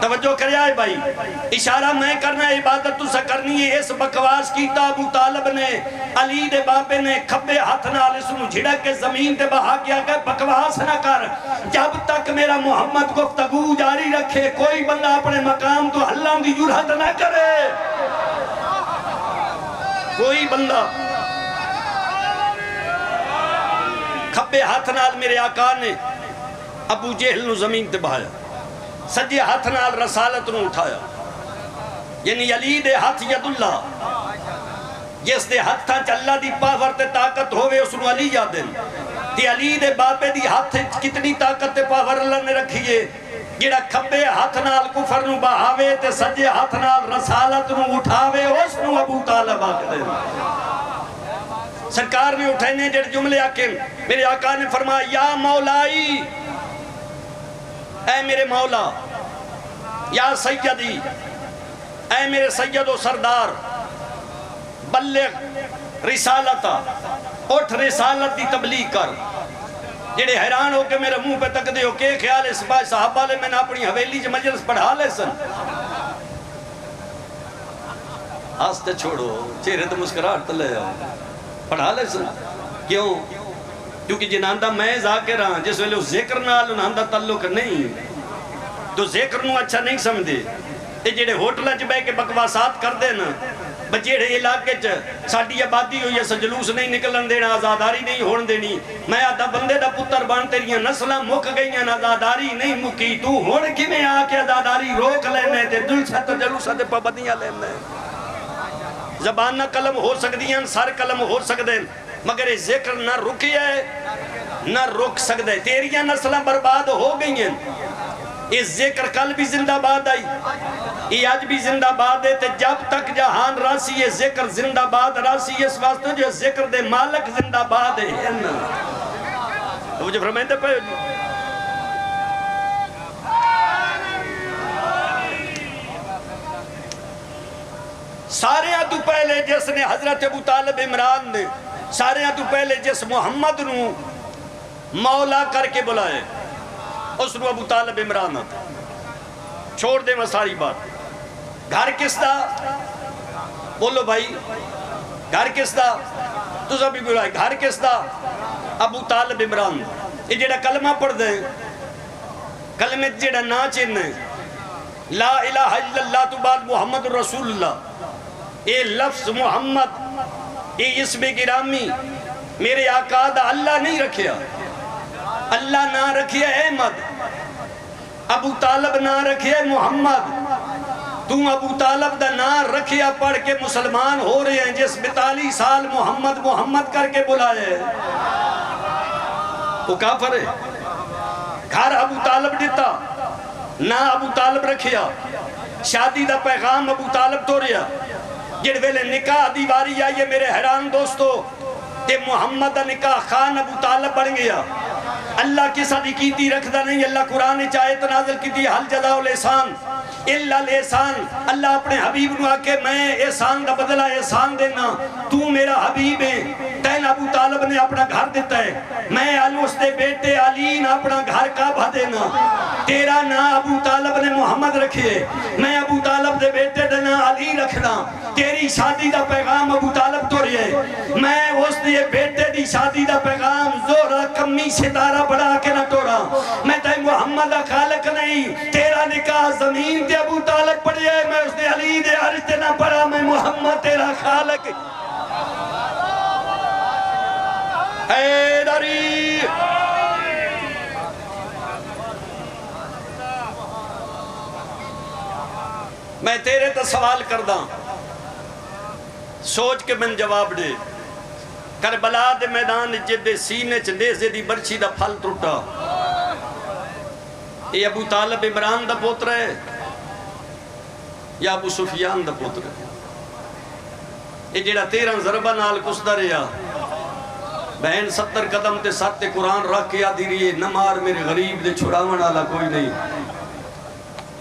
توجہ کریا ہے بھائی اشارہ میں کرنا ہے عبادت تو سا کرنی ہے اس بکواس کیتا ابو طالب نے علی دے باپے نے کھبے ہاتھ نال اس نو جھڑک کے زمین تے بہا کیا کہ بکواس نہ کر جب تک میرا محمد گفتگو جاری رکھے کوئی بندہ اپنے مقام تو اللہ دی جرحت نہ کرے کوئی بندہ کھبے ہاتھ نال میرے آقا نے ابو جہل نو زمین تے بہایا سجے ہاتھ نال رسالت نو اٹھایا یعنی علی دے ہاتھ ید اللہ جس دے ہاتھ تھا اللہ دی پاور تے طاقت ہوئے اس نو علی یادن تے علی دے باپے دی ہاتھ کتنی طاقت تے پاور اللہ نے رکھیے جڑا کھبے ہاتھ نال کفر نو بہاوے تے سجے ہاتھ نال رسالت نو اٹھاوے اس نو ابو طالب آکھ دے سرکار نے اٹھائنے جڑ جملے آکے میرے آقا نے فرمایا یا مولائی اے میرے مولا یا سیدی اے میرے سید و سردار بلغ رسالتا اٹھ رسالت دی تبلیغ کر جڑے حیران ہو کے میرے منہ پہ تک دے ہو کہ خیال اس بات صحابہ لے میں نے اپنی حویلی جو مجلس پڑھا لے سن آستے چھوڑو چہرے تو مسکراہٹ لے جاؤ پڑھا لے سن کیوں کیونکہ جنہاں دا میں ذاکر ہاں جس ویلے ذکر نال انہاں دا تعلق نہیں تو ذکر نو اچھا نہیں سمجھے. یہ جڑے ہوٹل چ بہ کے بکواسات کر دے نا بچیڑے علاقے چ ساڈی آبادی ہوئی ہے جلوس نہیں نکلن دینا آزاداری نہیں ہون دینی میں آدھا بندے دا پتر بن تیریاں نسلاں مک گئیاں آزاداری نہیں مکی تو ہن کیویں آ کے آزاداری روک لینے تے جلسہ تے جلوسہ تے پابندیاں لینے. زبان نہ قلم ہو سکدیاں سر قلم ہو سکدے مگر یہ ذکر نہ رکیا ہے نہ رک سکدے. تیریاں نسلاں برباد ہو گئی ہیں. یہ ذکر کل بھی زندہ باد آئی یہ آج بھی زندہ باد ہے تے جب تک جہان راسی یہ ذکر زندہ باد راسی اس واسطے جو ذکر دے مالک زندہ باد ہے. تو مجھے فرمائیں دے پہ سارے تو پہلے جس نے حضرت ابو طالب عمران نے سارے تو پہلے جس محمد نو مولا کر کے بلائے اس نو ابو طالب عمران آتا. چھوڑ دے میں ساری بات. گھر کس دا بولو بھائی گھر کس دا تو سب بھی بلائے گھر کس دا ابو طالب عمران. یہ جڑا کلمہ پڑھ دے کلمہ جڑا نا چینے لا الہ الا اللہ تو بعد محمد رسول اللہ. اے لفظ محمد اے اسم گرامی میرے آقا دا اللہ نہیں رکھیا اللہ نہ رکھیا احمد ابو طالب نہ رکھیا محمد. تو ابو طالب دا نہ رکھیا پڑھ کے مسلمان ہو رہے ہیں جس 42 سال محمد محمد کر کے بلائے وہ کافر ہے. گھر ابو طالب دیتا نہ ابو طالب رکھیا شادی دا پیغام ابو طالب تو رہا جڑ ویلے نکاح دیواری آئیے میرے حیران دوستو تے محمد دا نکاح خان ابو طالب بن گیا. اللہ کی صدی کیتی رکھدا نہیں. اللہ قرآن چاہے تنازل کیتی حل جزاء الاحسان الا الاحسان. اللہ اپنے حبیب نو آکے میں احسان دا بدلہ احسان دینا تو میرا حبیب ہے. تین ابو طالب نے اپنا گھر دیتا ہے میں اس دے بیٹے علی نے اپنا گھر کعبہ دینا. تیرا نا ابو طالب نے محمد رکھے میں ابو طالب دے بیٹے دینا علی رکھنا. تیری شادی دا پیغام ابو طالب تو رہے میں اس دے بیٹے دی شادی دا پیغام زورا کمی ستارہ بڑھا کے نہ توڑا. میں تے محمد دا خالق نہیں. تیرا نکاح زمین تے ابو طالب پڑھے میں اس دے علی دے عرش تے نہ پڑھا میں محمد تیرا خالق. حیدری میں تیرے تا سوال کردہ سوچ کے من جواب دے. کربلا دے میدان جدے سینے چندیزے دی برچی دا پھل ٹوٹا یہ ابو طالب عمران دا پوتر ہے یا ابو سفیان دا پوتر ہے. یہ جڑا 13 ضربہ نال کسدہ رہا بہن 70 قدم تے 7 قرآن رکھ کے آدھی رہی نہ مار میرے غریب دے چھڑاون والا کوئی نہیں.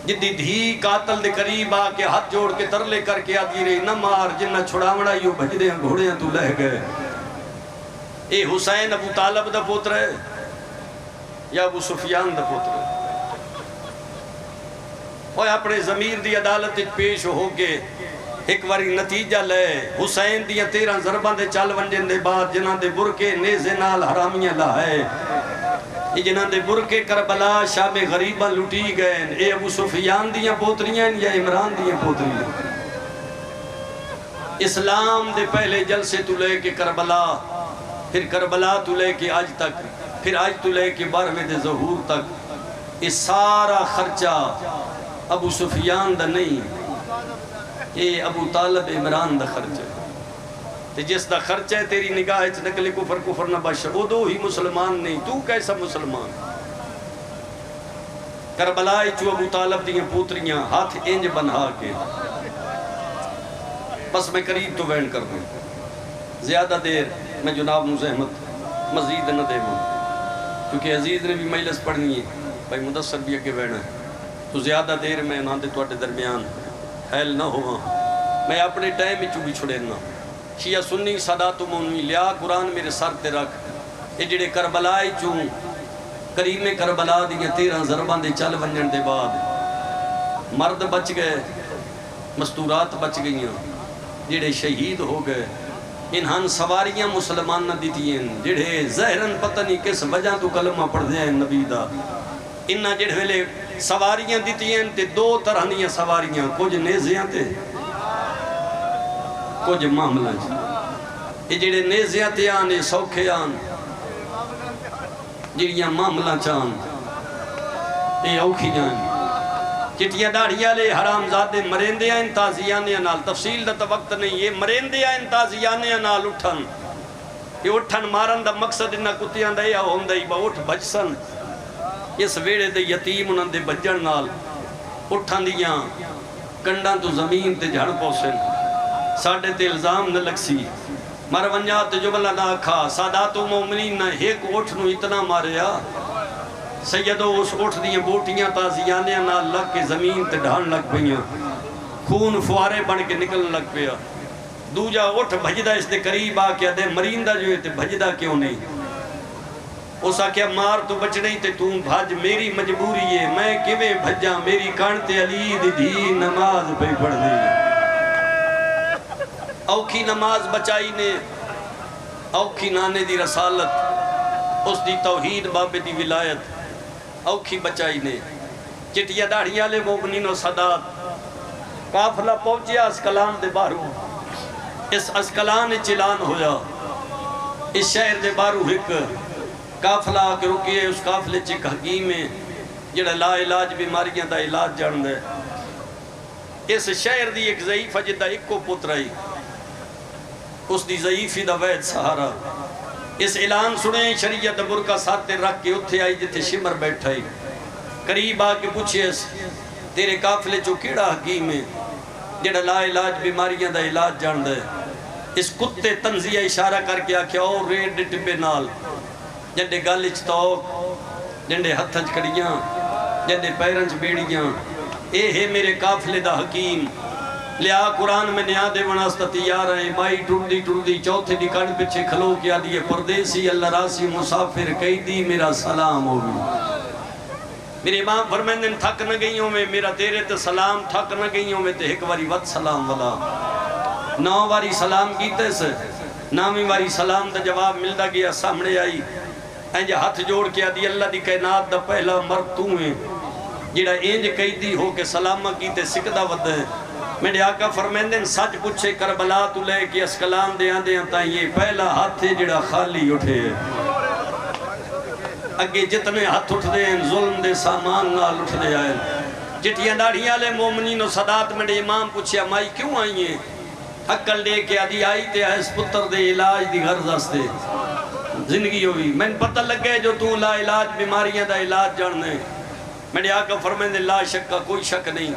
جدی دھی قاتل دے قریب آ کے ہاتھ جوڑ کے ترلے کر کے آدھی رہی نہ مار جنہ چھڑاونا یوں بھج دے گھوڑے ہیں تو لہ گئے. اے حسین ابو طالب دا پوتر ہے یا ابو سفیان دا پوتر ہے. اور اپنے ضمیر دی عدالت پیش ہو کے ایک واری نتیجہ لے. حسین دیاں 13 ضرباں دے چال ونجن دے بعد جنہاں دے برکے نیزے نال حرامیاں لائے یہ جنہاں دے برکے کربلا شام غریبہ لٹی گئے. اے ابو سفیان دیاں پوتریاں یا عمران دیاں پوتریاں. اسلام دے پہلے جلسے تو لے کے کربلا پھر کربلا تو لے کے آج تک پھر آج تو لے کے 12ویں دے ظہور تک یہ سارا خرچہ ابو سفیان دا نہیں یہ ابو طالب عمران دا خرچ ہے. تے جس دا خرچ ہے تیری نگاہ چ نکلے کفر نہ بش او دو ہی مسلمان نہیں تو کیسا مسلمان. کربلا چو ابو طالب دیاں پوتریاں ہاتھ انج بنھا کے بس میں قریب تو وین کر دوں زیادہ دیر میں جناب نو زحمت مزید نہ دے ہوں کیونکہ عزیز نے بھی مجلس پڑھنی ہے بھائی مدثر بھی اگے وینا ہے تو زیادہ دیر میں نہ دے توڑے درمیان حیل نہ ہوا. میں اپنے ٹائم میں چوبی چھڑے نہ شیعہ سنی صدات و مونی لیا قرآن میرے سر تے رکھ یہ جڑے کربلائی چوں کریم کربلا دیاں 13 ضرباں دے چل ونجن دے بعد مرد بچ گئے مستورات بچ گئیاں جڑے شہید ہو گئے انہاں سواریاں مسلمان نہ دیتی ہیں جڑے زہرن پتہ نہیں کس وجہ تو کلمہ پڑھ دے ہیں نبی دا انہاں جڑے ویلے سواریاں دیتی ہیں تے دو طرح دیاں سواریاں کچھ نیزیاں تے کچھ معاملہ یہ جڑے نیزیاں تے آنے سوکھے آن جڑیاں معاملہ چان یہ اوکھی جان چٹیاں داڑھیاں لے حرام زادے مرندے ہیں تازیانے نال تفصیل دا وقت نہیں یہ مرندے ہیں تازیانے نال اٹھن یہ اٹھن مارن دا مقصد انہا کتیاں دا یا ہوندہ ہی با اٹھ بجسن اس ویڑے دے یتیم انہاں دے بجن نال اٹھن دیاں کنڈاں تو زمین تے جھڑ پوسن ساڑھے تے الزام نہ لکسی مرونجات جملہ نہ کھا سادات و مومنین نہ ایک اٹھ نو اتنا ماریا سیدو اس اٹھ دیاں بوٹیاں تازیانے نہ لگ کے زمین تے ڈھان لگ پہیاں خون فوارے بن کے نکلن لگ پیا دوجا اٹھ بھجدہ اس دے قریب آکیا دے مرندہ جو ہے تے بھجدہ کیوں نہیں اس آکیا مار تو بچ نہیں تے تم بھاج میری مجبوری ہے میں کیویں بھجاں میری کانتے علی دی دھی نماز پہ پڑھ دی اوکھی نماز بچائی نے اوکھی نانے دی رسالت اس دی توحید بابے دی ولایت اوکھی بچائی نے چٹیا داڑھیاں لے مومنین و صدات قافلہ پہنچیا اسکلان دے بارو اس اسکلان چلان ہویا اس شہر دے بارو ایک قافلہ آکے رکیے اس قافلے چک حکیم ہے جڑا لا علاج بیماریاں دا علاج جان دے اس شہر دی ایک ضعیفہ جدہ ایک کو پترائی اس دی ضعیفی دا وید سہارا اس اعلان سنیں شریعت برکہ ساتھ رکھ کے اتھے آئی جتے شمر بیٹھائی قریب آکے پوچھے تیرے قافلے چو کیڑا حکیم ہے جڑا لا علاج بیماریاں دا علاج جان دے اس کتے تنزیہ اشارہ کر کے آکھیا اور ریڈ ٹپے نال جنڈے گالچ توک جنڈے ہتھنچ کڑیاں جنڈے پیرنچ بیڑیاں اے ہے میرے قافلے دا حکیم لیا قرآن میں نیا دے وناستا تیار ہے مائی ٹوڑ دی چوتھے دی کان پچھے کھلو کیا دیئے پردیسی اللہ راسی مسافر کئی دی میرا سلام ہوگی میرے امام فرمیندن تھک نہ گئی ہوں میں میرا تیرے تے سلام تھک نہ گئی ہوں میں تے ایک واری ود سلام والا 9 واری سلام کیتے سے 9ویں واری سلام دا جواب ملتا گیا سامنے آئی اینجا ہاتھ جوڑ کیا دی اللہ دی کائنات دا پہلا مرد تو ہیں جڑا اینج کئی دی ہو کہ سلامہ کیتے سکدہ ود ہے میرے آقا فرمیندن سچ پوچھے کربلا تو لے کے اسکلان دے آن تائیں یہ پہلا ہاتھ ہے جڑا خالی اٹھے اگے جتنے ہاتھ اٹھ دے ظلم دے سامان نال اٹھ دے آئے جتیاں داڑھیاں لے مومنین و صدات میرے امام پوچھیا مائی کیوں آئی ہیں حقل لے کے آدھی آئی تے اس پتر دے علاج دی غرض ہستے زندگی ہوئی میں پتہ لگ گئے جو تو لا علاج بیماریاں دا علاج جاننے میرے آقا فرمیندن لا شک کا کوئی شک نہیں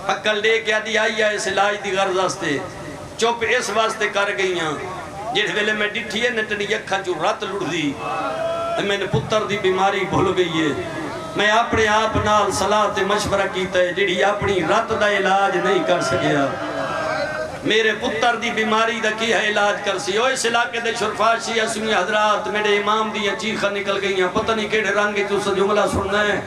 حقل لے کے آدھی آئی ہے اس علاج دی غرض ہستے چوپ اس واسطے کر گئیاں جس ویلے میں ڈٹھی ہے نٹنی یکھا جو رات لڑ دی میں نے پتر دی بیماری بھول گئی ہے میں اپنے آپ نال صلاح مشورہ کیتا ہے جڑی اپنی رات دا علاج نہیں کر سکیا میرے پتر دی بیماری دا کی ہے علاج کر سی اس علاقے دے شرفاشی اسمی حضرات میرے امام دی چیخہ نکل گئی ہیں پتہ نہیں کیڑے رنگی تو سے جملہ سننا ہے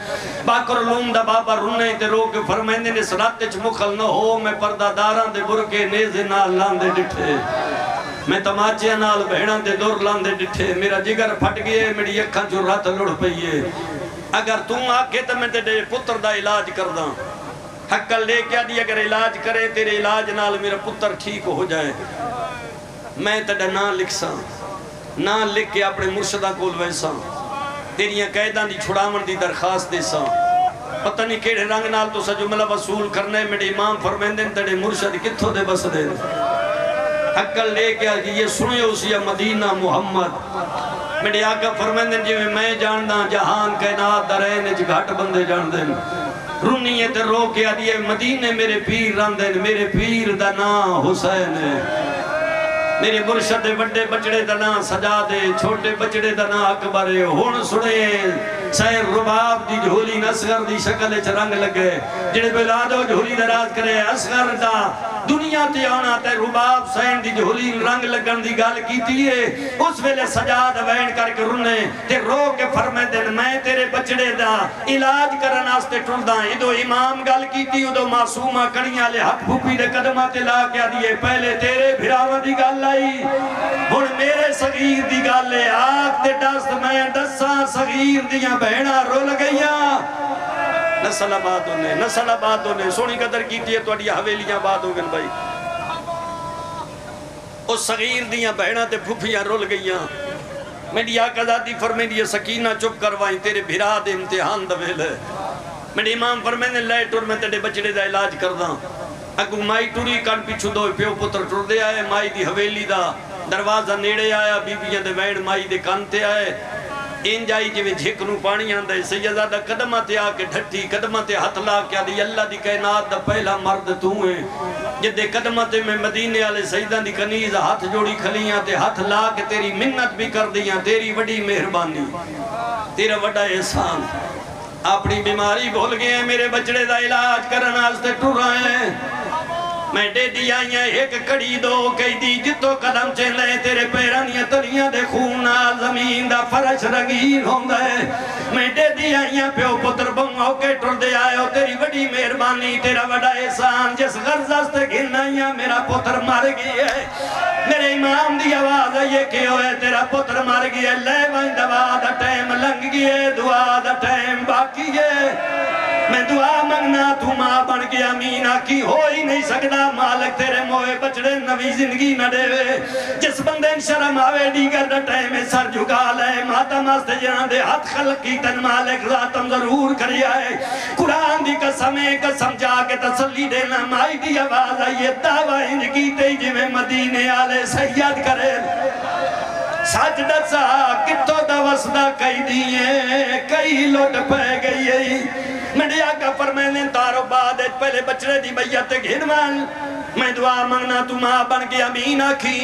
باکر علوم دا بابا رونے تے رو کے فرمیندے نے سرات چ مخل نہ ہو میں پردہ داران دے برکے نیزے نال لاندے ڈٹھے میں تماچے نال بہنان دے دور لاندے ڈٹھے میرا جگر پھٹ گئے میری اکھاں جو رات لڑ پئیے اگر تم آکے تو میں تے پتر دا علاج کر داں حقل لے کیا دی اگر علاج کرے تیرے علاج نال میرا پتر ٹھیک ہو جائے میں تڑا نہ لکھ ساں نہ لکھ کے اپنے مرشدہ کول ویساں تیریاں قیدان دی چھڑاون دی درخواست دے ساں پتہ نہیں کیڑے رنگ نال تو سا جملہ وصول کرنے میرے امام فرمیندن تڑے مرشد کتھو دے بس دے حقل لے کیا کہ یہ سنے اسی مدینہ محمد میرے آقا فرمیندن جی میں جاندہ جہان کائنات درین اچ گھاٹ بندے جاندن رونی تے رو کے آدھیے مدینے میرے پیر راندن میرے پیر دا نام حسین ہے میرے مرشد بڑے بچڑے دا نام سجادے چھوٹے بچڑے دا نام اکبر ہے ہون سنے سیر رباب دی جھولی نصغر دی شکل اچھ رنگ لگے جڑے بلادو جھولی دراز کرے اصغر دا دنیا تے آنا تے رباب سین دی جھولی رنگ لگن دی گل کیتی ہے اس ویلے سجاد وین کر کے رونے تے رو کے فرمے دن میں تیرے بچڑے دا علاج کرن واسطے ٹردا ادو امام گل کیتی ادو معصومہ کڑیاں لے ہاتھ پھوپھی دے قدماں تے لا کے دیے پہلے تیرے بھراواں دی گل آئی ہن میرے صغیر دی گل ہے آگ تے دست میں دساں صغیر دیاں بہناں رول گئیاں نسل آباد ہونے سونی قدر کیتی ہے تواڈی حویلیاں آباد ہو گئن بھائی اس صغیر دیاں بہناں تے پھوپھیاں رول گئیاں میری آقا ذاتی فرمائیں دی سکینہ چپ کروائیں تیرے بھرا دے امتحان دویل ہے میری امام فرمائیں نے لے ٹور میں تیرے بچڑے دا علاج کرداں اگو مائی ٹوری کان پیچھو دو پیو پتر ٹور دے آئے مائی دی حویلی دا دروازہ نیڑے آیا بی بیاں دے وین مائی دے کانتے آئے این جائی جویں جھک نو پانی آندہ ہے سیدہ قدمہ تے آکے ڈھٹی قدمہ تے ہاتھ لا کے آدھی اللہ دی کائنات دا پہلا مرد تو ہے جدے قدمہ تے میں مدینے آلے سیدہ دی کنیز ہاتھ جوڑی کھلیاں تے ہاتھ لا کے تیری منت بھی کر دیاں تیری وڈی مہربانی تیرا وڈا احسان اپنی بیماری بھول گئے ہیں میرے بچڑے دا علاج کرنا آستے ٹور رہے ہیں میں دے دیا ایک کڑی دو کئی دی جتو قدم چلے تیرے پیرانیاں تلیاں دے خونہ زمین دا فرش رنگین ہوں گئے میں دے دیا پیو پتر بماؤ کے ٹر دے آئے ہو تیری وڈی مہربانی تیرا وڈا احسان جس غرض سے گھنائیاں میرا پتر مار گئی ہے میرے امام دی آواز یہ کہ ہوئے تیرا پتر مار گئی ہے لے وائن دعا دا ٹائم لنگ گئی ہے دعا دا ٹائم باقی ہے میں دعا منگنا تو ماں بن گیا امینہ کی ہو ہی نہیں سکتا مالک تیرے موئے بچڑے نوی زندگی نہ دے وے جس بندے شرم آوے دیگر ڈٹے میں سر جھکا لے ماتا ماستے جہاں دے ہاتھ خلق کی تن مالک ذاتم ضرور کری آئے قرآن دی قسمیں قسم جا کے تسلی دینا مائی دی آواز آئیے دعویٰ انج کی تے جی میں مدینے آلے سید کرے سچ دسا کتو دا وسدہ کئی دیئے کئی لوٹ پہ گئی میرے آقا فرمائنے تارو بعد پہلے بچڑے دی بیعت گھنوان میں دعا منگنا تو ماں بن کے امین آکھی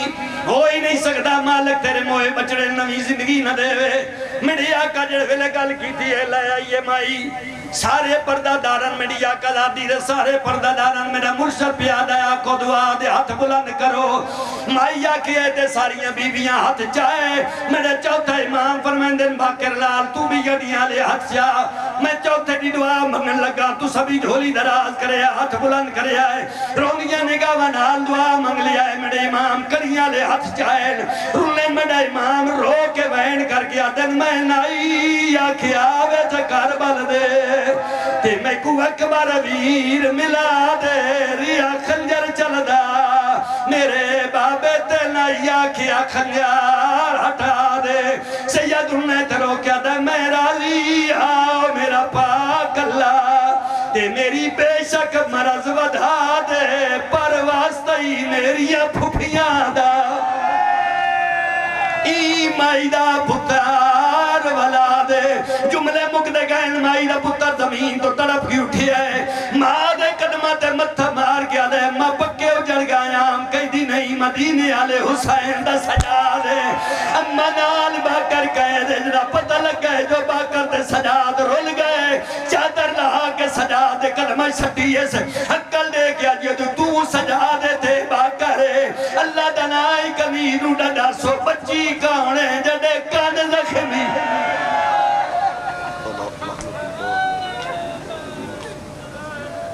ہو ہی نہیں سکتا مالک تیرے موئے بچڑے نوی زندگی نہ دے وے میرے آقا جڑے ویلے گل کی تھی لے آئیے مائی سارے پردہ دارن میری آقا ذاتی دے سارے پردہ دارن میرا مرشد پیادہ ہے آقا دعا دے ہاتھ بلند کرو مائی آکھی ہے دے ساریاں بیویاں ہاتھ چاہے میرے چوتھا امام فرمائن دن باکر لال تو بھی گڑیاں لے ہاتھ چاہ میں چوتھے دی دعا منگن لگا تو سبھی جھولی دراز کرے ہاتھ بلند کرے آئے رونیاں نگاہ نال دعا منگ لیا ہے میرے امام کریاں لے ہاتھ چاہے رولے میرا امام رو کے وین کر گیا دن میں نائی آکھی آوے چکر بل دے تے میں کو اکبر ویر ملا دے ریا خنجر چل دا میرے بابے تے نایا کیا خنجر ہٹا دے سید انہیں ترو کیا دے میں راضی آؤ میرا پاک اللہ تے میری بے شک مرض ودھا دے پر واسطہ ہی میری پھوپیاں دا ای مائی دا پتر ولا دے جملے مکدے گئن مائی دا پتر زمین تو تڑپ کی اٹھی ہے ماں دے قدمہ تے متھا مار گیا دے ماں پکے اجڑ گیا ہم کئی دی نہیں مدینے آلے حسین دا سجا دے اما نال باکر کہے دے جنا پتہ لگ گئے جو باکر تے سجاد رول گئے چادر لہا کے سجاد دے کلمہ شٹیے سے حقل دے گیا جو تو سجا دے تے باکر اللہ دنائی کمینو ڈاڈا سو بچی کون